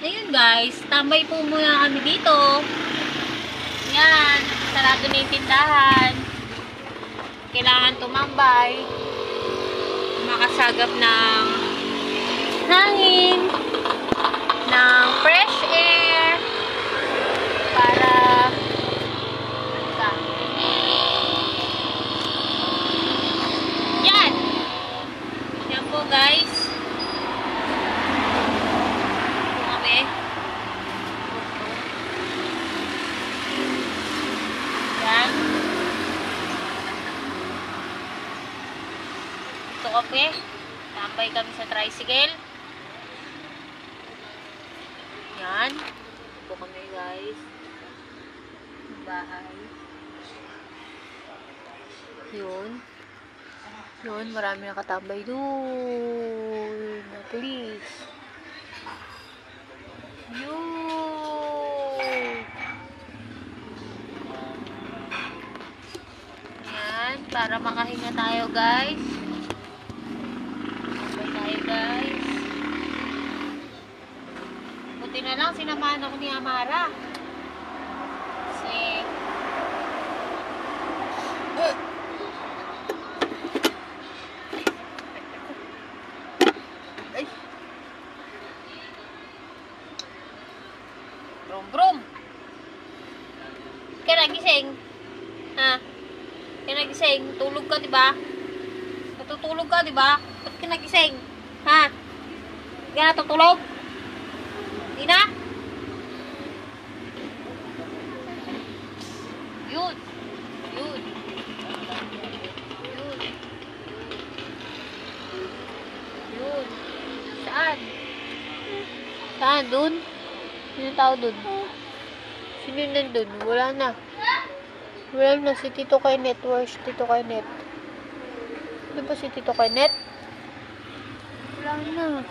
Ayun guys, tambay po muna kami dito. Yan, sarado na yung tindahan. Kailangan tumambay. Makasagap ng hangin, ng fresh air, para yan. Yan po guys. Yan. Ito kape. Tambay kami sa tricycle. Yan. Ito kami guys. Bahay. Yun. Yun. Marami nakatambay doon. Please. Yun. Yan. Para makahinga tayo guys. Tambay tayo guys. Buti na lang sinamahan ako ni Amara. Kasi ay. Brum brum. Kaya nagising. Ha? Kaya nagising. Tulog ka, diba? Natutulog ka, diba? Ba't ka nagising? Ha? Kaya natutulog? Hindi na? Yun. Yun. Yun. Yun. Saan? Saan? Dun? Sino tao dun? Sino nandun? Wala na. Wala na si Tito Kaynet. Where's Tito Kaynet? Ano ba si Tito Kaynet? Wala na.